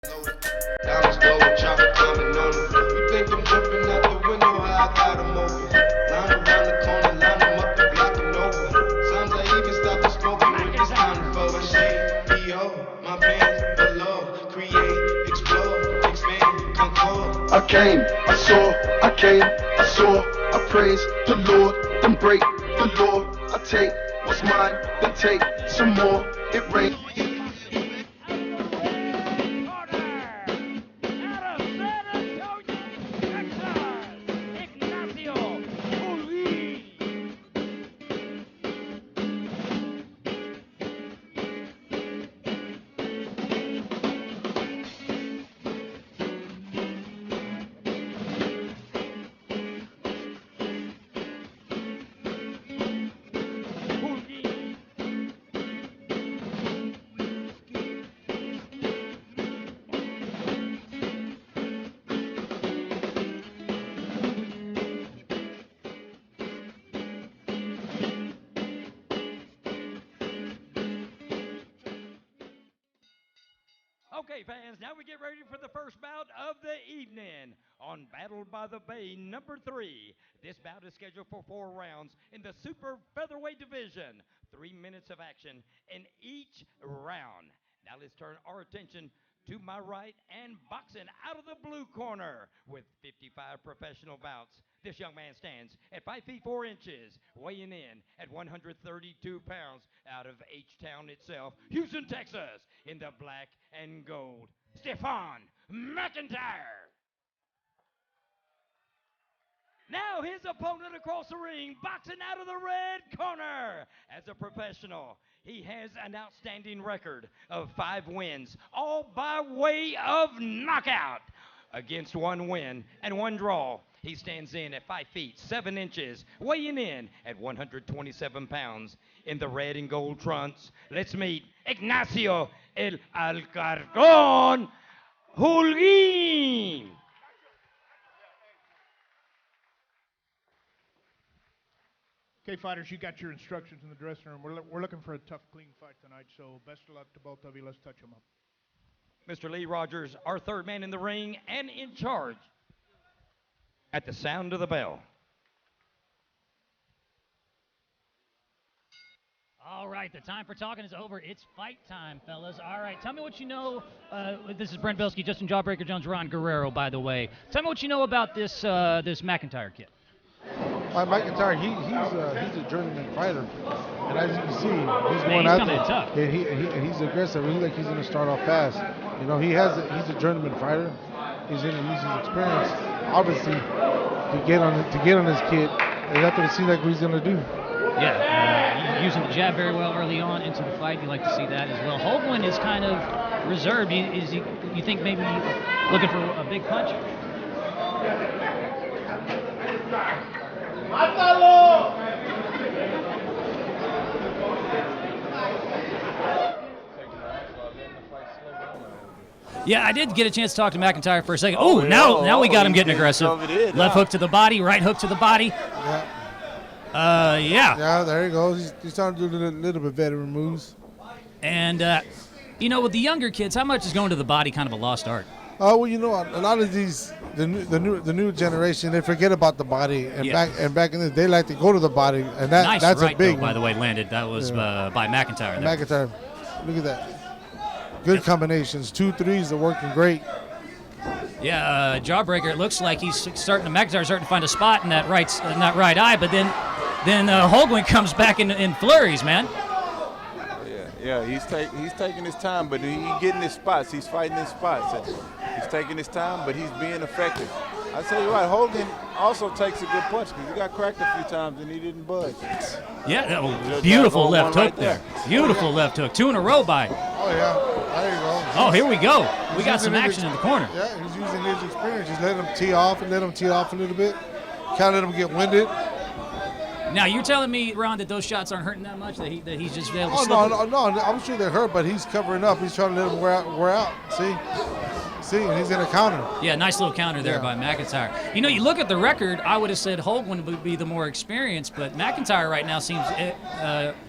Diamonds glowing, chopper climbing on them. You think I'm jumping out the window? How I got 'em over. Line around the corner, line 'em up and block 'em over. Sometimes I even stop the smoking when it's time for a CEO. My plans below. Create, explore, expand, concord. I came, I saw, I came, I saw. I praise the Lord, then break the law. I take what's mine, then take some more. It rains. Okay, fans, now we get ready for the first bout of the evening on Battle by the Bay number 3. This bout is scheduled for 4 rounds in the super featherweight division. 3 minutes of action in each round. Now let's turn our attention to my right and boxing out of the blue corner with 55 professional bouts. This young man stands at 5 feet 4 inches, weighing in at 132 pounds out of H-Town itself, Houston, Texas, in the black and gold, Stefan McIntyre. Now his opponent across the ring, boxing out of the red corner. As a professional, he has an outstanding record of 5 wins, all by way of knockout. Against 1 win and 1 draw, he stands in at 5 feet 7 inches, weighing in at 127 pounds. In the red and gold trunks, let's meet Ignacio El Alcarcón Holguín. Okay, fighters, you got your instructions in the dressing room. We're looking for a tough, clean fight tonight, so best of luck to both of you. Let's touch them up. Mr. Lee Rogers, our third man in the ring and in charge. At the sound of the bell. All right, the time for talking is over. It's fight time, fellas. All right, tell me what you know. This is Brent Bilski, Justin Jawbreaker Jones, Ron Guerrero, by the way. Tell me what you know about this this McIntyre kid. McIntyre, he's a journeyman fighter, and as you can see, he's going coming out tough. there. He's aggressive. He looks like he's going to start off fast. You know, he's a journeyman fighter. He's going to use his experience, obviously, to get on his kid. And that's what it seems like what he's going to do. Yeah, using the jab very well early on into the fight. You like to see that as well. Holguín is kind of reserved. You think maybe looking for a big punch? Yeah, I did get a chance to talk to McIntyre for a second. Oh, now we got him getting aggressive. Left hook to the body, right hook to the body. Yeah. Yeah. Yeah, there he goes. He's starting to do a little bit veteran moves. And, you know, with the younger kids, how much is going to the body kind of a lost art? Well, you know, a lot of these, the new generation, they forget about the body, and back in the day, they like to go to the body, and Nice that's right, a big though, by the way, landed. That was by McIntyre. There. McIntyre. Look at that. Good combinations. 2 3s are working great. Yeah, Jawbreaker. It looks like McIntyre's starting to find a spot in that right eye, but then Holguín comes back in flurries, man. Yeah, he's taking his time, but he's getting his spots. He's fighting his spots. He's taking his time, but he's being effective. I tell you what, Holguín also takes a good punch because he got cracked a few times and he didn't budge. Yeah, beautiful left hook there. Beautiful left hook. 2 in a row by. Oh, yeah. There you go. Oh, here we go. We got some action in the corner. Yeah, he's using his experience. Just let him tee off a little bit. Kind of let him get winded. Now, you're telling me, Ron, that those shots aren't hurting that much, that he's just able to no, I'm sure they hurt, but he's covering up. He's trying to let them wear out. See? See, and he's in a counter. Yeah, nice little counter there by McIntyre. You know, you look at the record, I would have said Hoagland would be the more experienced, but McIntyre right now seems,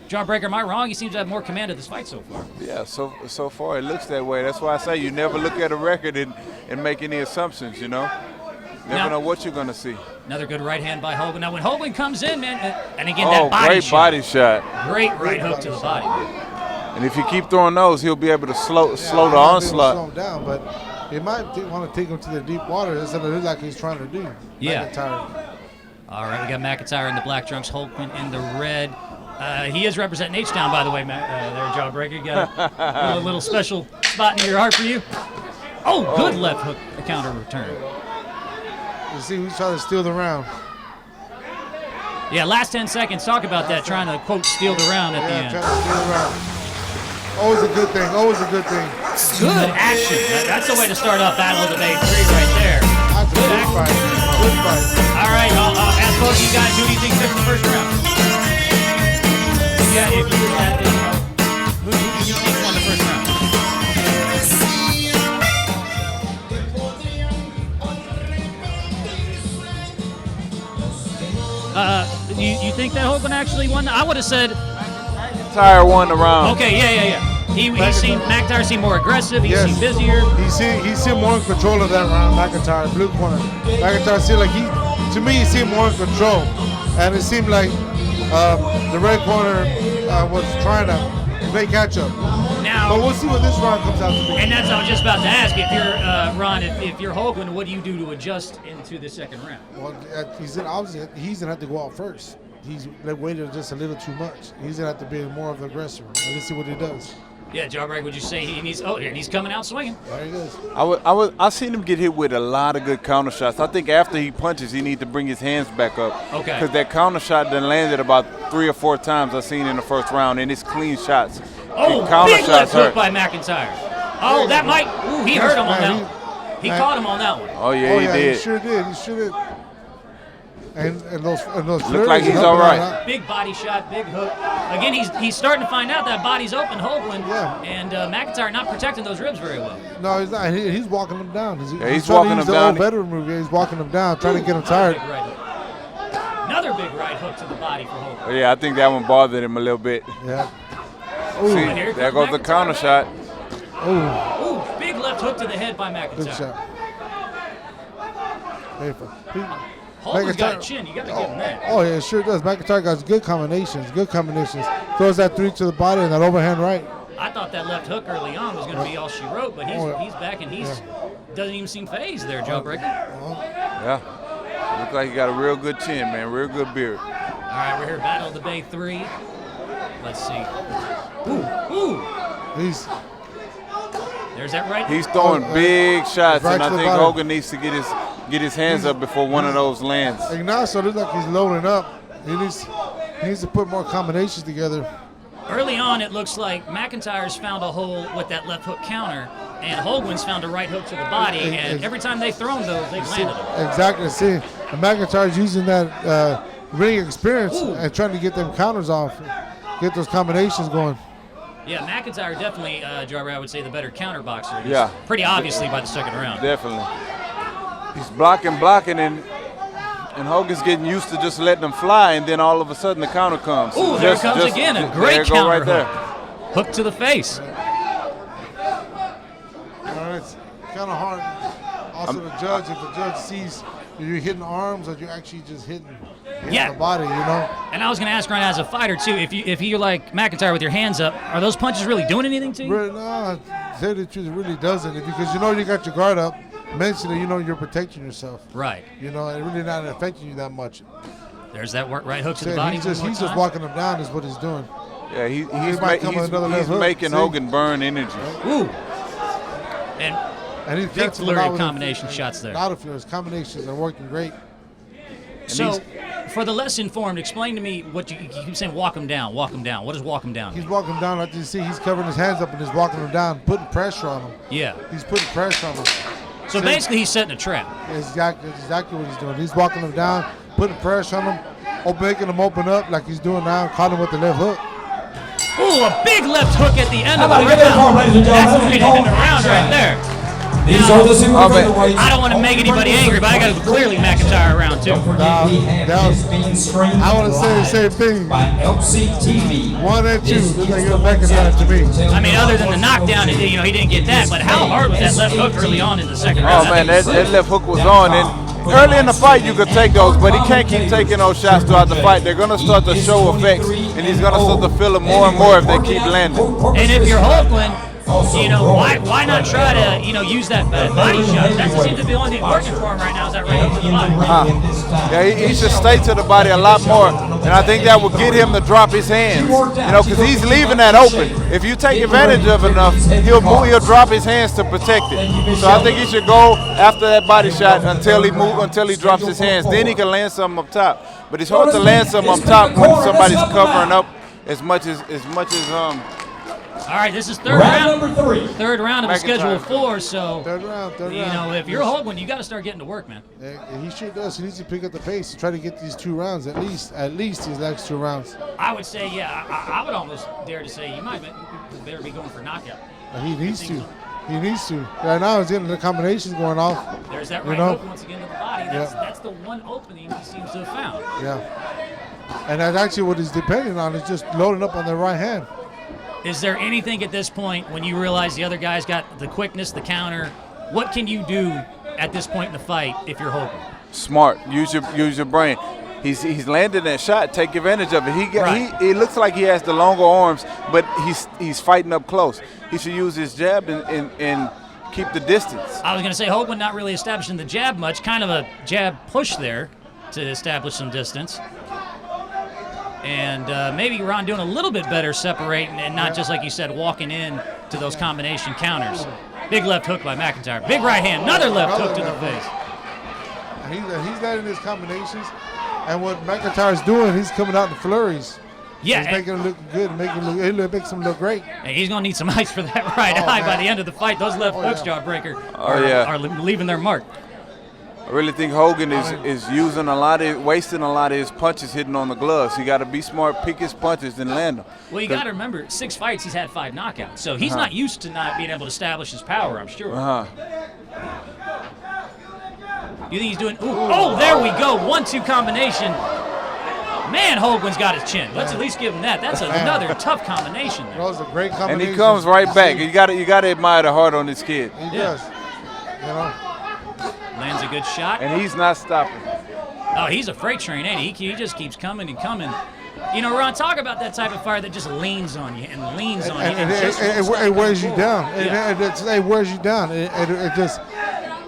Jawbreaker, am I wrong? He seems to have more command of this fight so far. Yeah, so far it looks that way. That's why I say you never look at a record and make any assumptions, you know? Never know what you're going to see. Another good right hand by Hoagland. Now, when Hoagland comes in, man, and again, that great body shot. Great right hook to the body. And if you keep throwing those, he'll be able to slow the onslaught. Slow him down, but he might want to take him to the deep water. That's what it looks like he's trying to do. Yeah. McIntyre. All right, we got McIntyre in the black trunks, Hoagland in the red. He is representing H-Town, by the way, there, Jawbreaker. You got a little special spot in your heart for you. Oh, good left hook, a counter return. You see who's trying to steal the round. Yeah, last 10 seconds, talk about that, trying to, quote, steal the round at the end. Trying to steal the round. Always a good thing, always a good thing. Good action. That's the way to start off Battle of the Bay 3 right there. That's a good fight. Good fight. All right, I'll ask both of you guys, who do you think took the first round? Yeah, if you had who do you think won the first round? You think that Hoagland actually won? I would have said McIntyre won the round. Okay, yeah. McIntyre seemed more aggressive. He seemed busier. He seemed more in control of that round. McIntyre, blue corner. McIntyre seemed like he seemed more in control, and it seemed like the red corner was trying to play catch up. Now, but we'll see what this round comes out to be. And that's what I was just about to ask. If you're Ron, if you're Hoagland, what do you do to adjust into the second round? Well, he's gonna have to go out first. He's waited just a little too much. He's gonna have to be more of the aggressor. Let's see what he does. Yeah, Jawbreaker, would you say he needs? Oh, and he's coming out swinging. There he is. I seen him get hit with a lot of good counter shots. I think after he punches, he needs to bring his hands back up. Okay. Because that counter shot done landed about 3 or 4 times I seen in the first round, and it's clean shots. Oh, big left hook by McIntyre. Oh, that might. Ooh, he hurt him on that one. He caught him on that one. Oh yeah, he did. He sure did. He sure did. And those look like he's all right. Big body shot, big hook. Again, he's starting to find out that body's open, Hoagland. Yeah. And McIntyre not protecting those ribs very well. No, he's not. He's walking them down. He's walking them down. The veteran move. He's walking them down, trying to get him tired. Another big right hook to the body for Hoagland. Oh, yeah, I think that one bothered him a little bit. Yeah. Ooh, see, there goes the counter shot. Ooh, big left hook to the head by McIntyre. Good shot. Hoagland's got a chin. You got to give him that. Oh, yeah, it sure does. McIntyre got good combinations. Throws that 3 to the body and that overhand right. I thought that left hook early on was going to be all she wrote, but he's back and doesn't even seem phased there, Jawbreaker. Yeah. Looks like he got a real good chin, man. Real good beard. All right, we're here, Battle of the Bay 3. Let's see. Ooh. There's that right. He's throwing big shots, and I think Hoagland needs to get his hands up before one of those lands. Ignacio looks like he's loading up. He needs to put more combinations together. Early on, it looks like McIntyre's found a hole with that left hook counter, and Hoagland's found a right hook to the body, and every time they've thrown those, they've landed them. Exactly. See, and McIntyre's using that ring experience and trying to get them counters off, get those combinations going. Yeah, McIntyre definitely, Jawbreaker, I would say the better counter boxer. Yeah. Pretty obviously by the second round. Definitely. He's blocking, and Hogan's getting used to just letting them fly, and then all of a sudden the counter comes. Ooh, there it comes again. A great counter right there. Hook to the face. It's kind of hard also to judge if the judge sees if you're hitting arms or you're actually just hitting the body, you know? And I was going to ask Ryan as a fighter, too, if you're like McIntyre with your hands up, are those punches really doing anything to you? No, to tell you the truth, it really doesn't. Because you know you got your guard up. Mentally, you know you're protecting yourself. Right. You know, and really not affecting you that much. There's that right hook to the body. He's just walking him down is what he's doing. Yeah, he's making Hogan burn energy. Ooh. And he's big flurry of combination shots there. Out of his combinations are working great. So, for the less informed, explain to me what you keep saying. Walk him down. What does walk him down? He's walking him down. Like you see, he's covering his hands up and he's walking him down, putting pressure on him. Yeah. He's putting pressure on him. So basically, he's setting a trap. Exactly what he's doing. He's walking him down, putting pressure on him, making him open up like he's doing now, caught him with the left hook. Ooh, a big left hook at the end of the round. That's the way to end the round right there. These are the super featherweights. I don't want to make anybody angry, but I got to clearly McIntyre around too. Don't forget the action is being streamed I want to say the same thing. by LCTV. 1 and 2. Looks like you're McIntyre to me. I mean, other than the knockdown, he didn't get that. But how hard was that left hook early on in the second round? Oh man, that left hook was on, and early in the fight you could take those, but he can't keep taking those shots throughout the fight. They're gonna start to show effects, and he's gonna start to feel it more and more if they keep landing. And if you're Hoagland, why not try to use that body shot? That seems to be the only thing working for him right now is that right hook to the body. Yeah, he should stay to the body a lot more, and I think that will get him to drop his hands. Because he's leaving that open. If you take advantage of enough, he'll drop his hands to protect it. So I think he should go after that body shot until he drops his hands. Then he can land something up top. But it's hard to land something up top when somebody's covering up as much as All right, this is third round. Third round of a schedule of 4. So Third round. if you're Hoagland, you got to start getting to work, man. He sure does. He needs to pick up the pace to try to get these 2 rounds at least these next 2 rounds. I would say, I would almost dare to say you might better be going for knockout. He needs to. He needs to. Right now, he's getting the combinations going off. There's that right hook once again to the body. That's the one opening he seems to have found. Yeah. And that's actually what he's depending on, is just loading up on the right hand. Is there anything at this point when you realize the other guy's got the quickness, the counter? What can you do at this point in the fight if you're Hoagland? Smart. Use your brain. He's landed that shot. Take advantage of it. He looks like he has the longer arms, but he's fighting up close. He should use his jab and keep the distance. I was going to say Hoagland not really establishing the jab much. Kind of a jab push there to establish some distance. And maybe Ron doing a little bit better separating and not just, like you said, walking in to those combination counters. Big left hook by McIntyre. Big right hand. Another left hook to the face. He's landing his combinations. And what McIntyre's doing, he's coming out in flurries. Yeah. He's making him look good, makes him look great. And he's going to need some ice for that right eye by the end of the fight. Those left hooks, Jawbreaker, are leaving their mark. I really think Hogan is wasting a lot of his punches hitting on the gloves. He got to be smart, pick his punches, and land them. Well, you got to remember, 6 fights, he's had 5 knockouts. So he's not used to not being able to establish his power, I'm sure. You think he's doing? Oh, there we go. 1-2 combination. Man, Hoagland's got his chin. Let's at least give him that. That's another tough combination there. That was a great combination. And he comes right back. You got to admire the heart on this kid. He does. Lands a good shot. And he's not stopping. Oh, he's a freight train, ain't he? He just keeps coming and coming. Ron, talk about that type of fire that just leans on you and leans on you. It wears you down. It wears you down. It just,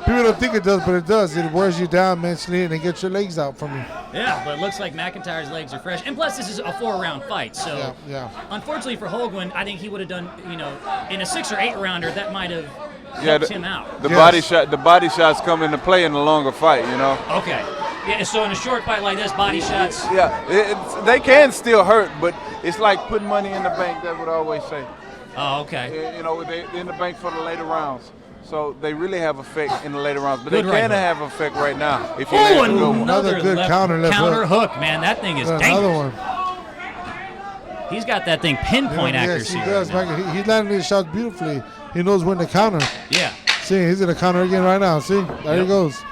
people don't think it does, but it does. It wears you down mentally and it gets your legs out from you. Yeah, but it looks like McIntyre's legs are fresh. And plus, this is a 4-round fight. So, unfortunately for Hoagland, I think he would have done, in a 6 or 8 rounder, that might have helped him out. The body shots come into play in the longer fight, Okay. Yeah, so in a short fight like this, body shots. Yeah, they can still hurt, but it's like putting money in the bank. That's what I always say. Oh, okay. They're in the bank for the later rounds. So they really have effect in the later rounds, but Good they right can hook. have effect right now if you let it go. Another good counter hook, man. That thing is dangerous. Another one. He's got that thing pinpoint accuracy. Yes, he does. He's landing his shots beautifully. He knows when to counter. Yeah. See, he's going to counter again right now. See, there he goes.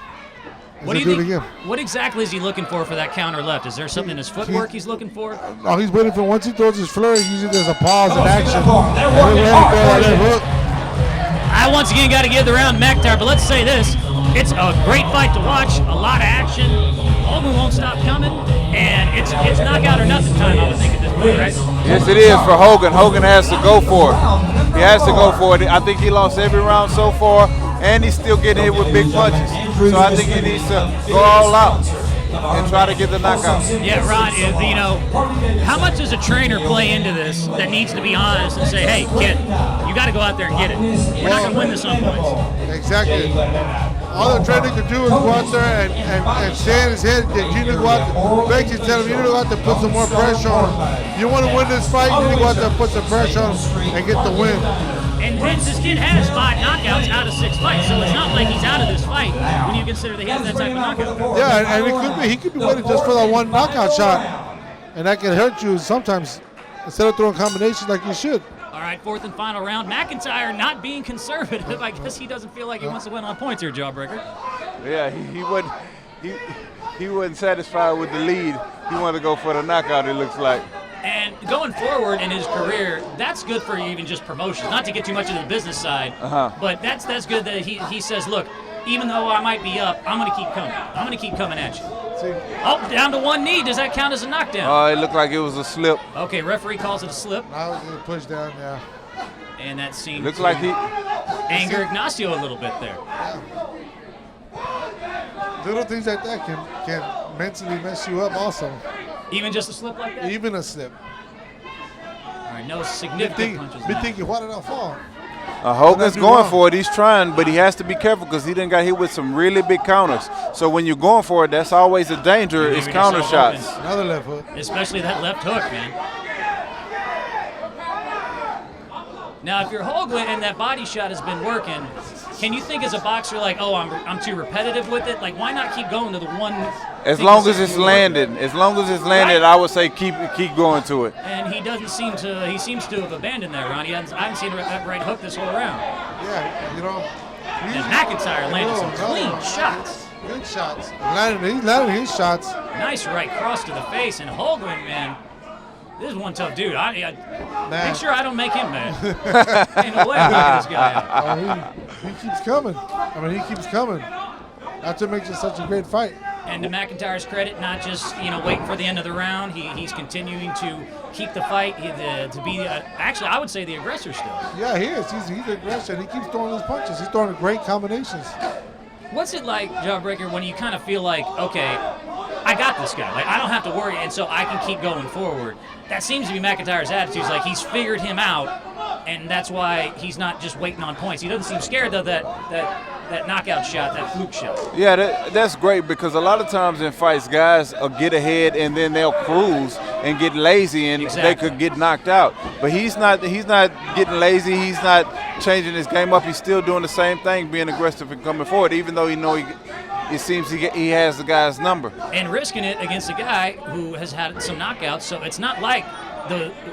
What do you think? What exactly is he looking for that counter left? Is there something in his footwork he's looking for? No, he's waiting for once he throws his flurry. Usually there's a pause in action. I once again got to give the round to McIntyre, but let's say this: it's a great fight to watch. A lot of action. Hoagland won't stop coming, and it's knockout or nothing time. I would think at this point, right? Yes, it is for Hogan. Hogan has to go for it. He has to go for it. I think he lost every round so far, and he's still getting hit with big punches. So I think he needs to go all out and try to get the knockout. Yeah, Ron, how much does a trainer play into this that needs to be honest and say, hey, kid, you got to go out there and get it. We're not going to win this on points. Exactly. All the trainer can do is go out there and stay in his head that you need to go out there. Basically tell him you need to go out there and put some more pressure on him. You want to win this fight, you need to go out there and put some pressure on him and get the win. And this kid has 5 knockouts out of 6 fights, so it's not like he's out of this fight when you consider that he has that type of knockout. Yeah, and he could be waiting just for that one knockout shot, and that can hurt you sometimes instead of throwing combinations like you should. All right, right, 4th and final round. McIntyre not being conservative. I guess he doesn't feel like he wants to win on points here, Jawbreaker. Yeah, he wasn't satisfied with the lead. He wanted to go for the knockout, it looks like. And going forward in his career, that's good for even just promotions. Not to get too much into the business side, but that's good that he says, look, even though I might be up, I'm going to keep coming. I'm going to keep coming at you. Oh, down to one knee. Does that count as a knockdown? It looked like it was a slip. Okay, referee calls it a slip. I was going to push down, yeah. And that seemed Looks like he anger Ignacio a little bit there. Little things like that can mentally mess you up also. Even just a slip like that? Even a slip. All right, no significant punches. Be thinking, why did I fall? Hogan's going for it. He's trying, but he has to be careful because he done got hit with some really big counters. So when you're going for it, that's always a danger. It's counter shots. Another left hook. Especially that left hook, man. Now, if you're Hoagland and that body shot has been working, can you think as a boxer like, oh, I'm too repetitive with it? Like, why not keep going to the one? As long as it's landed, right? I would say keep going to it. And he doesn't seem to. He seems to have abandoned that round. I haven't seen that right hook this whole round. Yeah, you know. And McIntyre landed some clean shots. Good shots. He's landing his shots. Nice right cross to the face, and Hoagland, man. This is one tough dude. Make sure I don't make him mad. Ain't no way I'm knocking this guy out. He keeps coming. He keeps coming. That's what makes it such a great fight. And to McIntyre's credit, not just waiting for the end of the round. He's continuing to keep the fight, to be actually I would say the aggressor still. Yeah, he is. He's the aggressor. He keeps throwing his punches. He's throwing great combinations. What's it like, Jawbreaker, when you kind of feel like, okay, I got this guy. Like, I don't have to worry, and so I can keep going forward. That seems to be McIntyre's attitude. It's like he's figured him out, and that's why he's not just waiting on points. He doesn't seem scared, though, that knockout shot, that fluke shot. Yeah, that's great because a lot of times in fights, guys will get ahead and then they'll cruise and get lazy, and they could get knocked out. But he's not getting lazy. He's not changing his game up. He's still doing the same thing, being aggressive and coming forward, even though it seems he has the guy's number. And risking it against a guy who has had some knockouts, so it's not like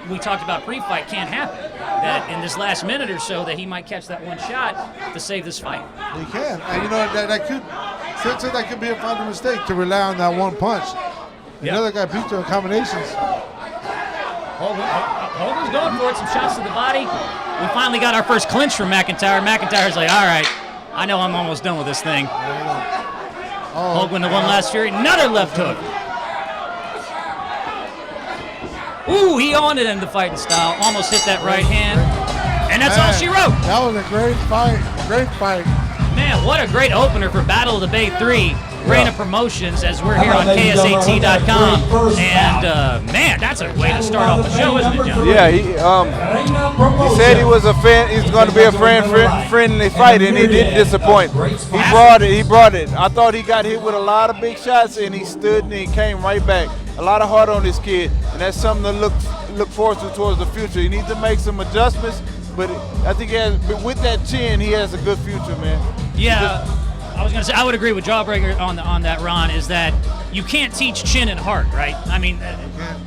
we talked about pre-fight can't happen. That in this last minute or so that he might catch that one shot to save this fight. He can, and that could be a final mistake to rely on that one punch. Yep. Another guy beat you in combinations. Hogan's going for it, some shots to the body. We finally got our first clinch from McIntyre. McIntyre's like, all right, I know I'm almost done with this thing. Hoagland the one last year, another left hook. Ooh, he owned it in the fighting style. Almost hit that right hand. And that's all she wrote. That was a great fight. Great fight. Man, what a great opener for Battle of the Bay 3. Reina Promotions, as we're here on KSAT.com. And, man, that's a way to start off the show, isn't it, John? Yeah, he said he was a fan. He's going to be a friendly fight, and he didn't disappoint. He brought it. I thought he got hit with a lot of big shots, and he stood and he came right back. A lot of heart on this kid, and that's something to look forward to towards the future. He needs to make some adjustments, but I think with that chin, he has a good future, man. Yeah, I was going to say, I would agree with Jawbreaker on that, Ron, is that you can't teach chin and heart, right? I mean,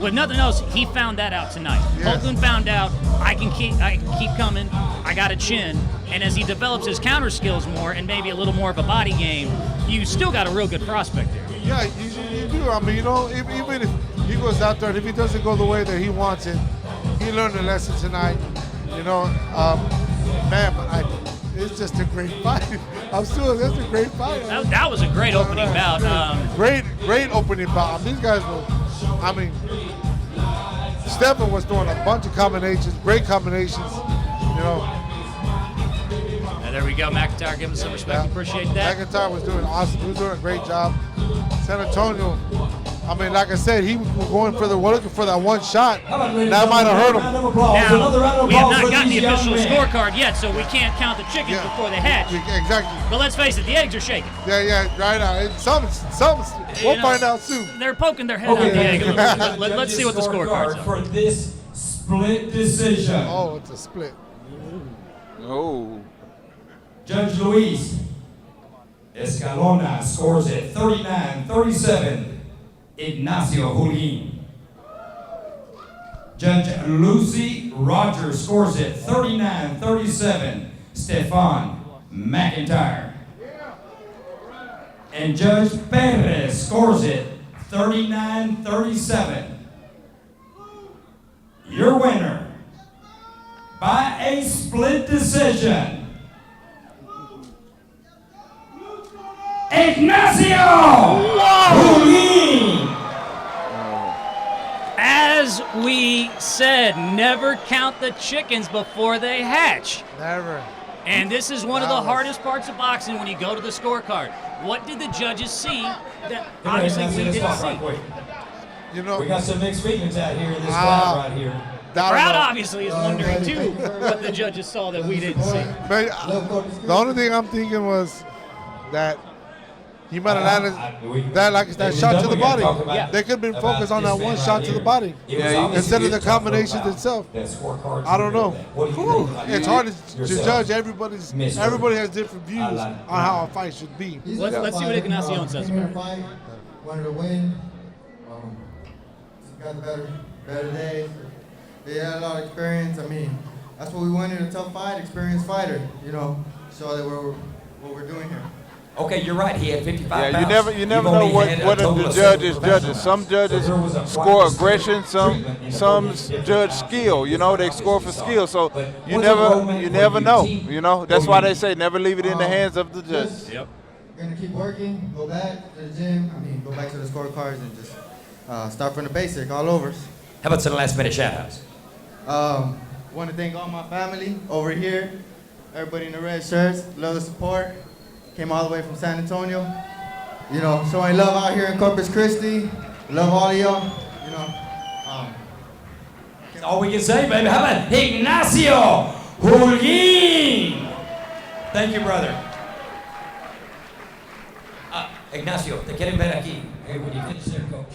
with nothing else, he found that out tonight. Yes. Hoagland found out, I can keep coming, I got a chin, and as he develops his counter skills more and maybe a little more of a body game, you still got a real good prospect there. Yeah, you do. I mean, even if he goes out there and if he doesn't go the way that he wants it, he learned a lesson tonight. Man, but it's just a great fight. That's a great fight. That was a great opening bout. Great opening bout. These guys were, Stephan was doing a bunch of combinations, great combinations, There we go, McIntyre giving some respect. Appreciate that. McIntyre was doing awesome. He was doing a great job. San Antonio, like I said, he was looking for that one shot. That might have hurt him. Now, we have not gotten the official scorecard yet, so we can't count the chickens before they hatch. Exactly. But let's face it, the eggs are shaking. Yeah, right now. We'll find out soon. They're poking their head out the egg a little bit. Let's see what the scorecards are. For this split decision. Oh, it's a split. Oh. Judge Luis Escalona scores at 39-37. Ignacio Hulin. Judge Lucy Rogers scores it 39-37. Stefan McIntyre. And Judge Perez scores it 39-37. Your winner by a split decision, Ignacio Julin. As we said, never count the chickens before they hatch. Never. And this is one of the hardest parts of boxing when you go to the scorecard. What did the judges see that obviously we didn't see? You know, We got some mixed feelings out here in this crowd right here. The crowd obviously is wondering too what the judges saw that we didn't see. Man, the only thing I'm thinking was that he might have landed that shot to the body. Yeah. They could have been focused on that one shot to the body instead of the combinations itself. I don't know. It's hard to judge. Everybody has different views on how a fight should be. Let's see what Ignacio says about it. Fight, wanted to win. Got better days. They had a lot of experience. I mean, that's what we wanted, a tough fight, experienced fighter, you know, so that what we're doing here. Okay, you're right. He had 55 pounds. Yeah, you never know what the judges judges. Some judges score aggression, some judge skill. You know, they score for skill. So you never know. You know, that's why they say never leave it in the hands of the judge. Yep. We're gonna keep working, go back to the gym. I mean, go back to the scorecards and just start from the basic all over. How about some last minute shout outs? Want to thank all my family over here, everybody in the red shirts, love the support. Came all the way from San Antonio. You know, showing love out here in Corpus Christi. Love all of y'all. You know. That's all we can say, baby. How about Ignacio Julin? Thank you, brother. Ignacio, te quieren ver aquí. Hey, when you finish there, coach.